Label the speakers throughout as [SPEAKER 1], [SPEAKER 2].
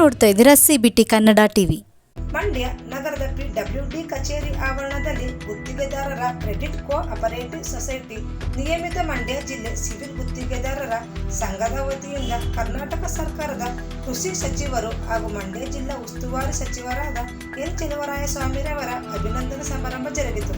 [SPEAKER 1] ನೋಡ್ತಾ ಇದ್ದೀರಾ CBT Kannada TV.
[SPEAKER 2] Mandya ನಗರದ PWD ಕಚೇರಿ ಆವರಣದಲ್ಲಿ ಗುತ್ತಿಗೆದಾರರ ಕ್ರೆಡಿಟ್ ಕೋಆಪರೇಟಿವ್ ಸೊಸೈಟಿ ನಿಯಮಿತ ಮಂಡ್ಯ ಜಿಲ್ಲೆ ಸಿವಿಲ್ ಗುತ್ತಿಗೆದಾರರ ಸಂಘದ ವತಿಯಿಂದ ಕರ್ನಾಟಕ ಸರ್ಕಾರದ ಕೃಷಿ ಸಚಿವರು ಹಾಗೂ ಮಂಡ್ಯ ಜಿಲ್ಲಾ ಉಸ್ತುವಾರಿ ಸಚಿವರಾದ ಎನ್ ಚೆಲುವರಾಯಸ್ವಾಮಿರವರ ಅಭಿನಂದನಾ ಸಮಾರಂಭ ಜರುಗಿತು.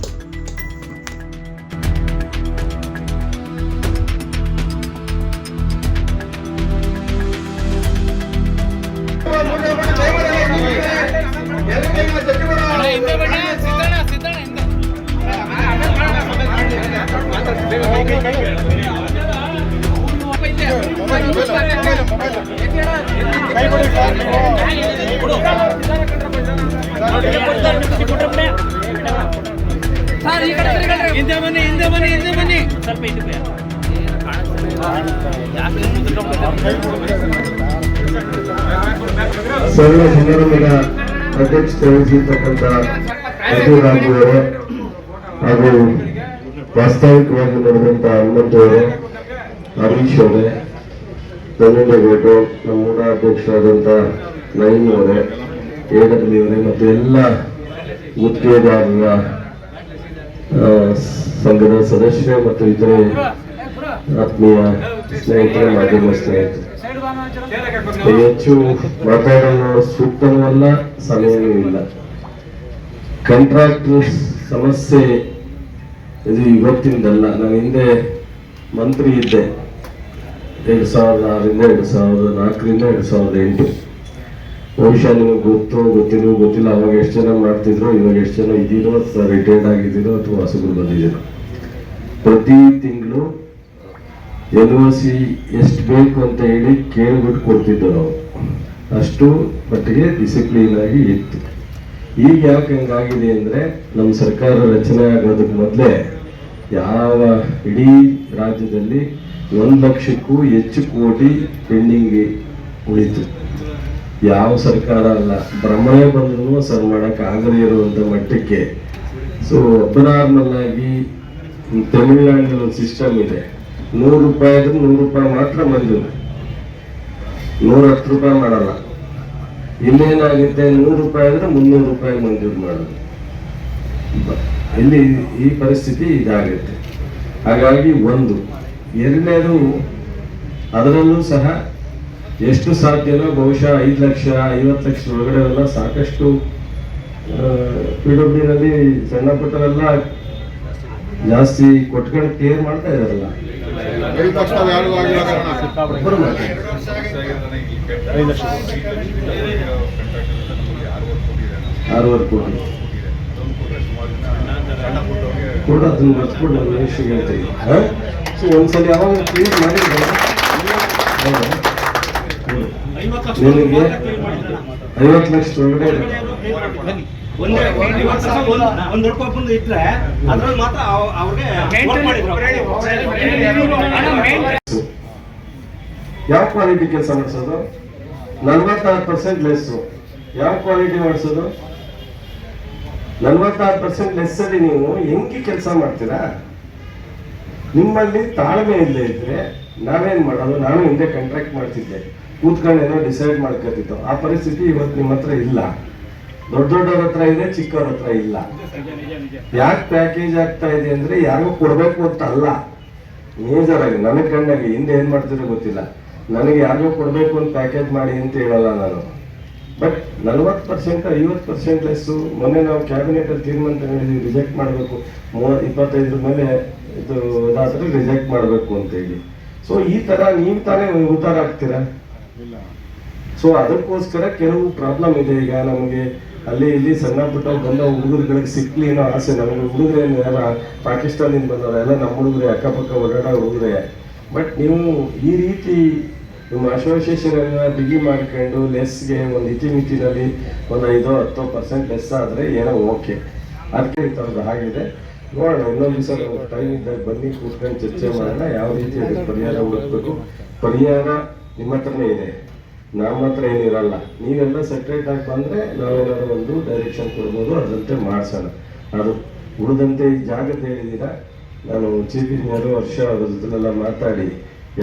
[SPEAKER 3] ಸರ್ವ ಸಮಾರಂಭದ ಅಧ್ಯಕ್ಷತೆ ವಹಿಸಿರ್ತಕ್ಕಂಥ ರಾಜು ಅವರೇ ಹಾಗೂ ವಾಸ್ತವಿಕವಾಗಿ ನಡೆದಂತ ಹನುಮಂತ ಅವರೇ, ಹರೀಶ್ ಅವರೇ, ಧನಂಜಯಗೌಡರು, ನಮ್ಮ ಅಧ್ಯಕ್ಷರಾದಂಥ ನಯೀಮ್ ಅವರೇ, AW ಅವರೇ ಮತ್ತು ಎಲ್ಲ ಗುತ್ತಿಗೆದಾರರ ಸಂಘದ ಸದಸ್ಯರು ಮತ್ತು ಇತರೆ ಆತ್ಮೀಯ ಸ್ನೇಹಿತರೆ, ಮಾಧ್ಯಮ ಸ್ನೇಹಿತರು, ಹೆಚ್ಚು ಮಾತಾಡಲು ಸೂಕ್ತವಲ್ಲ, ಸಮಯವೂ ಇಲ್ಲ. ಕಾಂಟ್ರಾಕ್ಟ್ ಸಮಸ್ಯೆ ಇದು ಇವತ್ತಿಂದಲ್ಲ. ನಾನು ಹಿಂದೆ ಮಂತ್ರಿ ಇದ್ದೆ 2006ರಿಂದ 2004ರಿಂದ 2008. ಬಹುಶಃ ನಿಮಗೆ ಗೊತ್ತಿಲ್ಲ ಅವಾಗ ಎಷ್ಟು ಜನ ಮಾಡ್ತಿದ್ರು, ಇವಾಗ ಎಷ್ಟು ಜನ ಇದ್ದೀರೋ ಅಥವಾ ರಿಟೈರ್ಡ್ ಆಗಿದ್ದೀರೋ ಅಥವಾ ಹೊಸಬರು ಬಂದಿದ್ದೀರೋ. ಪ್ರತಿ ತಿಂಗಳು LOC ಎಷ್ಟು ಬೇಕು ಅಂತ ಹೇಳಿ ಕೇಳ್ಬಿಟ್ಟು ಕೊಡ್ತಿದ್ದರು ನಾವು. ಅಷ್ಟು ಮಟ್ಟಿಗೆ ಡಿಸಿಪ್ಲಿನ್ ಆಗಿ ಇತ್ತು. ಈಗ ಯಾಕೆ ಹಂಗಾಗಿದೆ ಅಂದರೆ, ನಮ್ಮ ಸರ್ಕಾರ ರಚನೆ ಆಗೋದಕ್ಕೆ ಮೊದಲೇ ಯಾವ ಇಡೀ ರಾಜ್ಯದಲ್ಲಿ 1 ಲಕ್ಷಕ್ಕೂ ಹೆಚ್ಚು ಕೋಟಿ ಪೆಂಡಿಂಗ್ ಉಳಿತು. ಯಾವ ಸರ್ಕಾರ ಅಲ್ಲ, ಭ್ರಮಣೆ ಬಂದ್ರೂ ಸರ್ ಮಾಡೋಕ್ಕೆ ಆಗದೇ ಇರುವಂಥ ಮಟ್ಟಕ್ಕೆ. ಸೊ ಅಬ್ನಾರ್ಮಲ್ ಆಗಿ ತಮಿಳುನಾಡಿನಲ್ಲಿ ಒಂದು ಸಿಸ್ಟಮ್ ಇದೆ, 100 ರೂಪಾಯಿ ಆದ್ರೆ 100 ರೂಪಾಯಿ ಮಾತ್ರ ಮಂಜೂರು, 110 ರೂಪಾಯಿ ಮಾಡಲ್ಲ. ಇಲ್ಲೇನಾಗುತ್ತೆ, 100 ರೂಪಾಯಿ ಆದ್ರೆ 300 ರೂಪಾಯಿ ಮಂಜೂರು ಮಾಡೋದು. ಇಲ್ಲಿ ಈ ಪರಿಸ್ಥಿತಿ ಇದಾಗುತ್ತೆ. ಹಾಗಾಗಿ ಒಂದು, ಎರಡನೇದು, ಅದರಲ್ಲೂ ಸಹ ಎಷ್ಟು ಸಾಧ್ಯನೋ ಬಹುಶಃ 5 ಲಕ್ಷ 50 ಲಕ್ಷ ಒಳಗಡೆ ಎಲ್ಲ ಸಾಕಷ್ಟು PWD ಸಣ್ಣ ಪುಟ್ಟವೆಲ್ಲ ಜಾಸ್ತಿ ಕೊಟ್ಕೊಂಡು ಕೇರ್ ಮಾಡ್ತಾ ಇದಾರಲ್ಲ. 6 ಕೋಟಿ ಕೂಡ ಅದನ್ನು ಮರ್ತ್ಕೊಂಡು ನಾನು ಮನುಷ್ಯಗೆ ಹೇಳ್ತೀವಿ. ಸೊ ಒಂದ್ಸಲ ಯಾವಾಗ ಕ್ಲಿಯರ್ ಮಾಡಿದ್ರೆ ನಿನಗೆ 50 ಲಕ್ಷ ಒಳಗಡೆ ಯಾವ ಕ್ವಾಲಿಟಿ ಕೆಲಸ ಮಾಡಿಸೋದು? 46% ಲೆಸ್ಸು. ಯಾವ ಕ್ವಾಲಿಟಿ ಮಾಡಿಸೋದು? 46% ಲೆಸ್ ಅಲ್ಲಿ ನೀವು ಹೆಂಗೆ ಕೆಲಸ ಮಾಡ್ತೀರಾ? ನಿಮ್ಮಲ್ಲಿ ತಾಳ್ಮೆ ಇಲ್ಲದೆ ಇದ್ರೆ ನಾವೇನ್ ಮಾಡೋದು? ನಾನು ಹಿಂದೆ ಕಾಂಟ್ರಾಕ್ಟ್ ಮಾಡ್ತಿದ್ದೆ, ಕೂತ್ಕೊಂಡು ಏನೋ ಡಿಸೈಡ್ ಮಾಡ್ಕೊತಿತ್ತು. ಆ ಪರಿಸ್ಥಿತಿ ಇವತ್ತು ನಿಮ್ಮ ಹತ್ರ ಇಲ್ಲ. ದೊಡ್ಡವ್ರ ಹತ್ರ ಇದೆ, ಚಿಕ್ಕವ್ರ ಹತ್ರ ಇಲ್ಲ. ಯಾಕೆ ಪ್ಯಾಕೇಜ್ ಆಗ್ತಾ ಇದೆ ಅಂದ್ರೆ ಯಾರಿಗೂ ಕೊಡ್ಬೇಕು ಅಂತ ಅಲ್ಲ, ಮೇಜರ್ ಆಗಿ ನನಗೆ ಕಂಡಾಗಿ ಹಿಂದೆ ಏನ್ ಮಾಡ್ತಿರೋ ಗೊತ್ತಿಲ್ಲ. ನನಗೆ ಯಾರಿಗೂ ಕೊಡ್ಬೇಕು ಅಂತ ಪ್ಯಾಕೇಜ್ ಮಾಡಿ ಅಂತ ಹೇಳಲ್ಲ ನಾನು. But 40% 50% less. ಮೊನ್ನೆ ನಾವು ಕ್ಯಾಬಿನೆಟ್ ಅಲ್ಲಿ ತೀರ್ಮಾನ ತಗೊಂಡಿದ್ವಿ, ರಿಜೆಕ್ಟ್ ಮಾಡಬೇಕು, 25 ಮೇಲೆ ಇದು ಅದಾದ್ರೆ ರಿಜೆಕ್ಟ್ ಮಾಡಬೇಕು ಅಂತ ಹೇಳಿ. ಸೊ ಈ ತರ ನೀವು ತಾನೇ ಉತ್ತಾರ ಆಗ್ತೀರಾ? ಸೊ ಅದಕ್ಕೋಸ್ಕರ ಕೆಲವು ಪ್ರಾಬ್ಲಮ್ ಇದೆ. ಈಗ ನಮಗೆ ಅಲ್ಲಿ ಇಲ್ಲಿ ಸಣ್ಣ ಪುಟ್ಟ ಬಂದ ಹುಡುಗರುಗಳಿಗೆ ಸಿಕ್ಲಿ ಅನ್ನೋ ಆಸೆ. ನಮಗೆ ಹುಡುಗರೇನು ಯಾರ ಪಾಕಿಸ್ತಾನದಿಂದ ಬಂದವರು ಎಲ್ಲ ನಮ್ಮ ಹುಡುಗರೇ, ಅಕ್ಕಪಕ್ಕ ಓಡಾಡೋ ಹುಡುಗರೇ. ಬಟ್ ನೀವು ಈ ರೀತಿ ನಿಮ್ಮ ಅಸೋಸಿಯೇಷನ್ ಬಿಗಿ ಮಾಡ್ಕೊಂಡು ಲೆಸ್ಗೆ ಒಂದು ಇತಿಮಿತಿನಲ್ಲಿ ಒಂದು 5-10% ಲೆಸ್ ಆದರೆ ಏನೋ ಓಕೆ. ಅದಕ್ಕೆ ಇಂಥದ್ದು ಆಗಿದೆ. ನೋಡೋಣ, ಇನ್ನೊಂದು ದಿವಸ ಟೈಮ್ ಇದ್ದಾಗ ಬನ್ನಿ, ಕೂತ್ಕೊಂಡು ಚರ್ಚೆ ಮಾಡೋಣ. ಯಾವ ರೀತಿ ಅದಕ್ಕೆ ಪರಿಹಾರ ಹುಡುಕ್ಬೇಕು. ಪರಿಹಾರ ನಿಮ್ಮ ಹತ್ರನೇ ಇದೆ, ನಮ್ಮ ಹತ್ರ ಏನಿರಲ್ಲ. ನೀವೆಲ್ಲ ಸೆಟ್ರೇಟ್ ಆಗಿ ಬಂದರೆ ನಾವೇನಾದ್ರು ಒಂದು ಡೈರೆಕ್ಷನ್ ಕೊಡ್ಬೋದು, ಅದಂತೆ ಮಾಡಿಸೋಣ. ಅದು ಉಳಿದಂತೆ ಈ ಜಾಗದ ಹೇಳಿದ್ದೀರಾ, ನಾನು ಚೀಫ್ ಇಂಜಿನಿಯರು ವರ್ಷ ಅದ್ರ ಜೊತೆಲೆಲ್ಲ ಮಾತಾಡಿ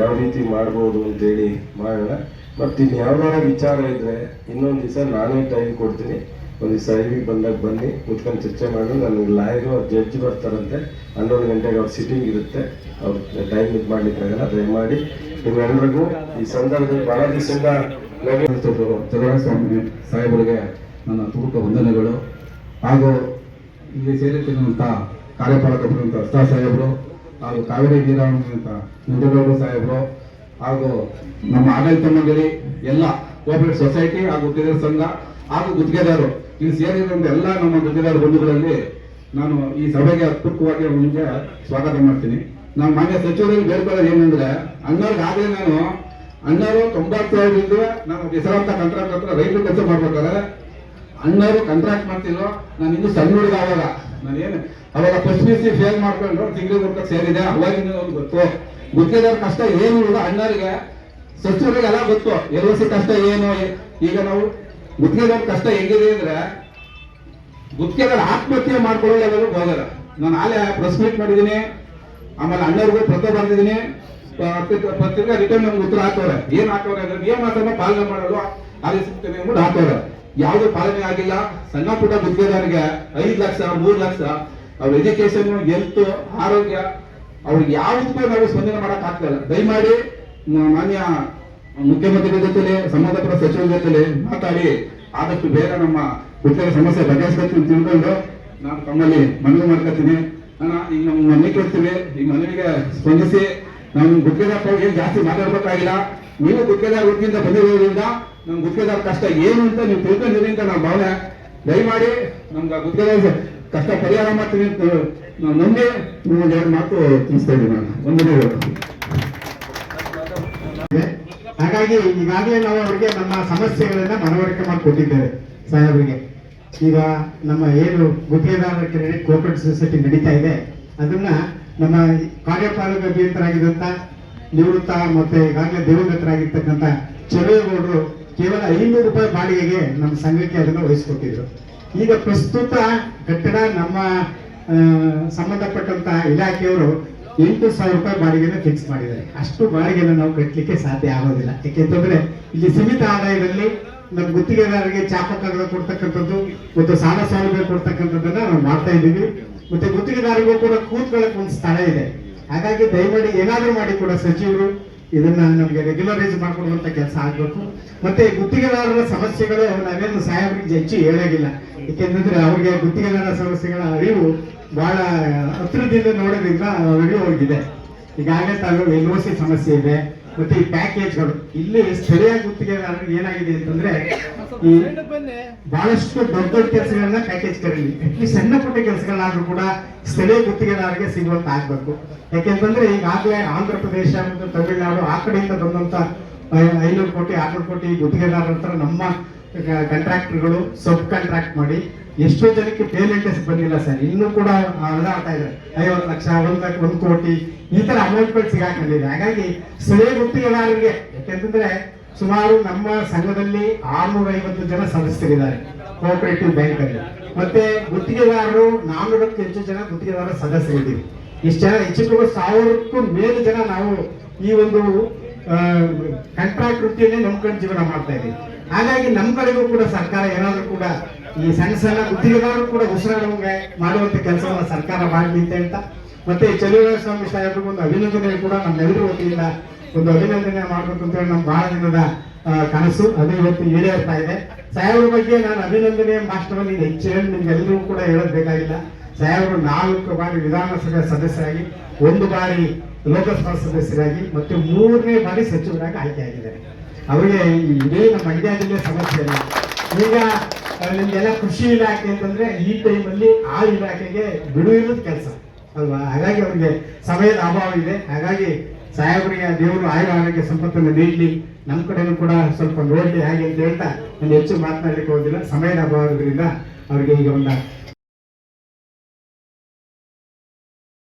[SPEAKER 3] ಯಾವ ರೀತಿ ಮಾಡ್ಬೋದು ಅಂತೇಳಿ ಮಾಡೋಣ. ಮತ್ತು ಇನ್ನು ಯಾವ್ದಾರ ವಿಚಾರ ಇದ್ರೆ ಇನ್ನೊಂದು ದಿವಸ ನಾನೇ ಟೈಮ್ ಕೊಡ್ತೀನಿ. ಒಂದು ದಿವಸ ಐವಿಗೆ ಬಂದಾಗ ಬನ್ನಿ, ಕುತ್ಕೊಂಡು ಚರ್ಚೆ ಮಾಡಿ. ನನಗೆ ಲಾಯರು ಜಡ್ಜ್ ಬರ್ತಾರಂತೆ, 11 ಗಂಟೆಗೆ ಅವ್ರ ಸಿಟ್ಟಿಂಗ್ ಇರುತ್ತೆ, ಅವ್ರ ಟೈಮ್ ಇದು ಮಾಡ್ಲಿಕ್ಕಾಗಲ್ಲ. ದಯಮಾಡಿ ನಿಮ್ಮೆಲ್ಲರಿಗೂ ಈ ಸಂದರ್ಭದಲ್ಲಿ ಬಹಳ ದಿವಸದಿಂದ
[SPEAKER 4] ಚಂದ್ರಸ್ವಾಮಿ ಸಾಹೇಬರಿಗೆ ನನ್ನ ತುರುಕ ವಂದನೆಗಳು. ಹಾಗೂ ಇಲ್ಲಿ ಸೇರಿರ್ತಕ್ಕಂಥ ಕಾರ್ಯಪಾಲಕರು ಅಷ್ಟಾ ಸಾಹೇಬರು, ಹಾಗೂ ಕಾವೇರಿ ನೀರಾವರಿ ನಂಜೇಗೌಡರು ಸಾಹೇಬರು, ಹಾಗೂ ನಮ್ಮ ಆಡಳಿತ ಮಂಡಳಿ, ಎಲ್ಲ ಕೋಆಪರೇಟಿವ್ ಸೊಸೈಟಿ ಹಾಗೂ ಗುತ್ತಿಗೆದಾರ ಸಂಘ ಹಾಗೂ ಗುತ್ತಿಗೆದಾರರು ಇಲ್ಲಿ ಸೇರಿದಂತೆ ಎಲ್ಲ ನಮ್ಮ ಗುತ್ತಿಗೆದಾರ ಬಂಧುಗಳಲ್ಲಿ ನಾನು ಈ ಸಭೆಗೆ ಅತ್ಯುತ್ತವಾಗಿ ಮುಂಚೆ ಸ್ವಾಗತ ಮಾಡ್ತೀನಿ. ನಾನು ಮಾನ್ಯ ಸಚಿವರಲ್ಲಿ ಬೇಡ್ಕೊಳ್ಳೋದು ಏನಂದ್ರೆ, ಅಣ್ಣವ್ರಿಗಾಗಲೇ ನಾನು ಅಣ್ಣವರು 90,000 ನಾನು ಹೆಸರಂತ ಕಾಂಟ್ರಾಕ್ಟ್ ಹತ್ರ ರೈತರು ಕೆಲಸ ಮಾಡ್ಬೇಕಾದ್ರೆ ಅಣ್ಣವರು ಕಾಂಟ್ರಾಕ್ಟ್ ಮಾಡ್ತಿದ್ರು. ನಾನು ಇನ್ನು ಸಣ್ಣ ಹುಡುಗ ಅವಾಗ, ನಾನೇನು ಅವಾಗ ಫಸ್ಟ್ ಪಿ ಸಿ ಫೇಲ್ ಮಾಡ್ಕೊಂಡು ತಿಂಗಳು ಕೊಡ್ತಾ ಸೇರಿದೆ. ಅವಾಗಿಂದ ಒಂದು ಗೊತ್ತು ಗುತ್ತಿಗೆದಾರ ಕಷ್ಟ ಏನು ಇಲ್ಲ. ಅಣ್ಣರಿಗೆ ಸಚಿವರಿಗೆ ಎಲ್ಲ ಗೊತ್ತು LOC ಕಷ್ಟ ಏನು. ಈಗ ನಾವು ಗುತ್ತಿಗೆದಾರ ಕಷ್ಟ ಹೆಂಗಿದೆ ಅಂದ್ರೆ, ಗುತ್ತಿಗೆದಾರ ಆತ್ಮಹತ್ಯೆ ಮಾಡ್ಕೊಳ್ಳೋ ಹೋಗಲ್ಲ. ನಾನು ಆಲೇ ಪ್ರೆಸ್ ಮೀಟ್ ಮಾಡಿದ್ದೀನಿ, ಆಮೇಲೆ ಅಣ್ಣವ್ರಿಗೂ ಪತ್ರ ಬರ್ತಿದ್ದೀನಿ, ಪತ್ರಿಕಾ ರಿಟರ್ನ್ ನಮ್ಗೆ ಉತ್ತರ ಹಾಕೋರೆ. ಏನ್ ಹಾಕೋರೆ ಅಂದ್ರೆ, ನಿಯಮಾಸನ ಪಾಲನೆ ಮಾಡಲು ಆದೇಶಿಸ್ತೇನೆ ಅಂದ್ಬಿಟ್ಟು ಹಾಕೋರೆ. ಯಾವುದು ಪಾಲನೆ ಆಗಿಲ್ಲ. ಸಣ್ಣ ಪುಟ್ಟ ಗುತ್ತಿಗೆದಾರಿಗೆ 5 ಲಕ್ಷ 3 ಲಕ್ಷ ಅವ್ರ ಎಜುಕೇಶನ್, ಹೆಲ್ತ್, ಆರೋಗ್ಯ, ಅವ್ರಿಗೆ ಯಾವುದಕ್ಕೂ ನಾವು ಸ್ಪಂದನೆ ಮಾಡಕ್ ಆಗ್ತಾ. ದಯಮಾಡಿ ಮಾನ್ಯ ಮುಖ್ಯಮಂತ್ರಿ ಜೊತೆಲಿ ಸಂಬಂಧಪಟ್ಟ ಸಚಿವರ ಜೊತೆಲಿ ಮಾತಾಡಿ ಆದಷ್ಟು ಬೇಗ ನಮ್ಮ ಗುತ್ತಿಗೆ ಸಮಸ್ಯೆ ಬಗೆಹರಿಸಬೇಕು ತಿಳ್ಕೊಂಡು ನಾನು ತಮ್ಮಲ್ಲಿ ಮನವಿ ಮಾಡ್ಕೊತೀನಿ. ಈಗ ನಮ್ಮ ಮನೆ ಕೊಡ್ತೀವಿ, ಈ ಮನವಿಗೆ ಸ್ಪಂದಿಸಿ. ನಾವು ಗುತ್ತಿಗೆದಾರ ಏನ್ ಜಾಸ್ತಿ ಮಾತಾಡ್ಬೇಕಾಗಿಲ್ಲ. ನೀವು ಗುತ್ತಿಗೆದಾರ ವೃತ್ತಿಯಿಂದ ಬಂದಿರೋದ್ರಿಂದ ನಮ್ ಗುತ್ತಿಗೆದಾರ ಕಷ್ಟ ಏನು ಅಂತ ನೀವು ತಿಳ್ಕೊಂಡಿರಿ ಅಂತ ನಾವು ಭಾವನೆ. ದಯಮಾಡಿ ನಮ್ಗೆ ಗುತ್ತಿಗೆದಾರ ಕಷ್ಟ ಪರಿಹಾರ ಮಾಡ್ತೀನಿ ಅಂತ ನಾವು ಮುಂದೆ ನಿಮಗೆ 2 ಮಾತು ತಿಳಿಸ್ತಾ ಇದ್ದೀನಿ. ನಾನು ವಂದನೆಗಳು.
[SPEAKER 5] ಹಾಗಾಗಿ ಈಗಾಗಲೇ ನಾವು ಅವರಿಗೆ ನಮ್ಮ ಸಮಸ್ಯೆಗಳನ್ನ ಮನವರಿಕೆ ಮಾಡಿಕೊಟ್ಟಿದ್ದೇವೆ ಸಾಹೇಬರಿಗೆ. ಈಗ ನಮ್ಮ ಏನು ಗುತ್ತಿಗೆದಾರರ ಕ್ರೆಡಿಟ್ ಕೋಆಪರೇಟಿವ್ ಸೊಸೈಟಿ ನಡೀತಾ ಇದೆ, ಅದನ್ನ ನಮ್ಮ ಕಾರ್ಯಪಾಲಕ ಅಭಿಯಂತರಾಗಿದ್ದಂತ ನಿವೃತ್ತ ಮತ್ತೆ ಈಗಾಗಲೇ ದಿವಂಗತರಾಗಿರ್ತಕ್ಕಂಥ ಚಲುವೇಗೌಡರು ಕೇವಲ 500 ರೂಪಾಯಿ ಬಾಡಿಗೆಗೆ ನಮ್ಮ ಸಂಘಕ್ಕೆ ಅದನ್ನು ವಹಿಸಿಕೊಟ್ಟಿದ್ರು. ಈಗ ಪ್ರಸ್ತುತ ಕಟ್ಟಡ ನಮ್ಮ ಸಂಬಂಧಪಟ್ಟಂತ ಇಲಾಖೆಯವರು 8,000 ರೂಪಾಯಿ ಬಾಡಿಗೆನ ಫಿಕ್ಸ್ ಮಾಡಿದ್ದಾರೆ. ಅಷ್ಟು ಬಾಡಿಗೆನ ನಾವು ಕಟ್ಟಲಿಕ್ಕೆ ಸಾಧ್ಯ ಆಗೋದಿಲ್ಲ. ಯಾಕೆಂತಂದ್ರೆ ಇಲ್ಲಿ ಸೀಮಿತ ಆದಾಯದಲ್ಲಿ ನಮ್ಮ ಗುತ್ತಿಗೆದಾರರಿಗೆ ಚಾಪಕಾಗದ ಕೊಡ್ತಕ್ಕಂಥದ್ದು ಮತ್ತು ಸಾಲ ಸೌಲಭ್ಯ ಕೊಡ್ತಕ್ಕಂಥದ್ದನ್ನ ನಾವು ಮಾಡ್ತಾ ಇದ್ದೀವಿ. ಮತ್ತೆ ಗುತ್ತಿಗೆದಾರರಿಗೂ ಕೂಡ ಕೂತ್ಕೊಳ್ಳಕ್ಕೆ ಒಂದು ಸ್ಥಳ ಇದೆ. ಹಾಗಾಗಿ ದಯಮಾಡಿ ಏನಾದ್ರೂ ಮಾಡಿ ಕೂಡ ಸಚಿವರು ಇದನ್ನ ನಮಗೆ ರೆಗ್ಯುಲರೈಸ್ ಮಾಡ್ಕೊಡುವಂತ ಕೆಲಸ ಆಗ್ಬೇಕು. ಮತ್ತೆ ಗುತ್ತಿಗೆದಾರರ ಸಮಸ್ಯೆಗಳು ನಾವೇನು ಸಾಹೇಬರಿಗೆ ಹೆಚ್ಚು ಹೇಳಾಗಿಲ್ಲ. ಯಾಕೆಂತಂದ್ರೆ ಅವ್ರಿಗೆ ಗುತ್ತಿಗೆದಾರರ ಸಮಸ್ಯೆಗಳ ಅರಿವು ಬಹಳ ಹತ್ರದಿಂದ ನೋಡೋದ್ರಿಂದ ಅರಿವು ಹೋಗಿದೆ. ಈಗಾಗಲೇ ತಾವು LOC ಸಮಸ್ಯೆ ಇದೆ, ಮತ್ತೆ ಈ ಪ್ಯಾಕೇಜ್ಗಳು ಇಲ್ಲಿ ಸ್ಥಳೀಯ ಗುತ್ತಿಗೆದಾರರಿಗೆ ಏನಾಗಿದೆ ಅಂತಂದ್ರೆ, ಈ ಬಹಳಷ್ಟು ದೊಡ್ಡ ದೊಡ್ಡ ಕೆಲಸಗಳನ್ನ ಪ್ಯಾಕೇಜ್ ಕರೀಲಿ, ಈ ಸಣ್ಣ ಪುಟ್ಟ ಕೆಲಸಗಳಾದ್ರೂ ಕೂಡ ಸ್ಥಳೀಯ ಗುತ್ತಿಗೆದಾರರಿಗೆ ಸಿಗುವಂತ ಆಗ್ಬೇಕು. ಯಾಕೆಂತಂದ್ರೆ ಈಗಾಗಲೇ ಆಂಧ್ರ ಪ್ರದೇಶ ಮತ್ತು ತಮಿಳುನಾಡು ಆ ಕಡೆಯಿಂದ ಬಂದಂತ 500 ಕೋಟಿ 600 ಕೋಟಿ ಗುತ್ತಿಗೆದಾರರ ಹತ್ರ ನಮ್ಮ ಕಾಂಟ್ರಾಕ್ಟರ್ಗಳು ಸಬ್ ಕಾಂಟ್ರಾಕ್ಟ್ ಮಾಡಿ ಎಷ್ಟೋ ಜನಕ್ಕೆ ಪೇಮೆಂಟ್ ಬಂದಿಲ್ಲ ಸರ್. ಇನ್ನೂ ಕೂಡ ಆಗ್ತಾ ಇದೆ. 50 ಲಕ್ಷ 1 ಕೋಟಿ ಈ ತರ ಅಮೌಂಟ್ಗಳು ಸಿಗಾಕೊಂಡಿದೆ. ಹಾಗಾಗಿ ಸ್ಥಳೀಯ ಗುತ್ತಿಗೆದಾರರಿಗೆ, ಯಾಕೆಂತಂದ್ರೆ ಸುಮಾರು ನಮ್ಮ ಸಂಘದಲ್ಲಿ 650 ಜನ ಸದಸ್ಯರಿದ್ದಾರೆ ಕೋಆಪರೇಟಿವ್ ಬ್ಯಾಂಕ್ ಅಲ್ಲಿ. ಮತ್ತೆ ಗುತ್ತಿಗೆದಾರರು 400ಕ್ಕೂ ಹೆಚ್ಚು ಜನ ಗುತ್ತಿಗೆದಾರರ ಸದಸ್ಯರಿದ್ದೀವಿ. ಇಷ್ಟು ಜನ ಹೆಚ್ಚು 1000ಕ್ಕೂ ಮೇಲೆ ಜನ ನಾವು ಈ ಒಂದು ಕಾಂಟ್ರಾಕ್ಟ್ ವೃತ್ತಿಯನ್ನೇ ನಂಬ್ಕೊಂಡು ಜೀವನ ಮಾಡ್ತಾ ಇದ್ದೀವಿ. ಹಾಗಾಗಿ ನಮ್ಮ ಕಡೆಗೂ ಕೂಡ ಸರ್ಕಾರ ಏನಾದ್ರೂ ಕೂಡ ಈ ಸಣ್ಣ ಸಣ್ಣ ಗುತ್ತಿಗೆದಾರರು ಕೂಡ ಉಸಿರಾಡುವಂಗೆ ಮಾಡುವಂತ ಕೆಲಸವನ್ನ ಸರ್ಕಾರ ಮಾಡಲಿ ಅಂತ ಹೇಳ್ತಾ, ಮತ್ತೆ ಚಲುವಸ್ವಾಮಿ ಸಾಹೇಬ್ರಿಗೂ ಒಂದು ಅಭಿನಂದನೆ ಕೂಡ ನಮ್ಮೆಲ್ಲರ ವತಿಯಿಂದ ಒಂದು ಅಭಿನಂದನೆ ಮಾಡಬೇಕು ಅಂತ ಹೇಳಿ ನಮ್ಮ ಬಹಳ ದಿನದ ಕನಸು. ಅದು ಇವತ್ತು ಈಡೇರ್ತಾ ಇದೆ. ಸಾಹೇಬ್ರ ಬಗ್ಗೆ ನಾನು ಅಭಿನಂದನೆ ಭಾಷಣದಲ್ಲಿ ಹೆಚ್ಚು ಹೇಳಿ ನಿಮ್ಗೆಲ್ಲರೂ ಕೂಡ ಹೇಳೋದು ಬೇಕಾಗಿಲ್ಲ. ಸಾಹೇಬರು 4 ಬಾರಿ ವಿಧಾನಸಭೆ ಸದಸ್ಯರಾಗಿ, 1 ಬಾರಿ ಲೋಕಸಭಾ ಸದಸ್ಯರಾಗಿ, ಮತ್ತೆ 3ನೇ ಬಾರಿ ಸಚಿವರಾಗಿ ಆಯ್ಕೆಯಾಗಿದ್ದಾರೆ. ಅವರಿಗೆ ಇಡೀ ನಮ್ಮ ಮಂಡ್ಯ ಜಿಲ್ಲೆ ಸಮಸ್ಯೆ ಇಲ್ಲ. ಈಗ ನಿಮ್ಗೆಲ್ಲ ಕೃಷಿ ಇಲಾಖೆ ಅಂತಂದ್ರೆ ಈ ಟೈಮಲ್ಲಿ ಆ ಇಲಾಖೆಗೆ ಬಿಡುವಿರೋದು ಕೆಲಸ ಅಲ್ವಾ. ಹಾಗಾಗಿ ಅವ್ರಿಗೆ ಸಮಯದ ಅಭಾವ ಇದೆ. ಹಾಗಾಗಿ ಸಾಹೇಬರಿಗೆ ದೇವರು ಆರೋಗ್ಯ ಸಂಪತ್ತನ್ನು ನೀಡಲಿ, ನಮ್ಮ ಕಡೆನೂ ಕೂಡ ಸ್ವಲ್ಪ ನೋಡಲಿ ಹಾಗೆ ಅಂತ ಹೇಳ್ತಾ ನಾನು ಹೆಚ್ಚು ಮಾತನಾಡಲಿಕ್ಕೆ ಹೋಗಿಲ್ಲ. ಸಮಯದ ಅಭಾವದಿಂದ ಅವರಿಗೆ ಈಗ ಒಂದು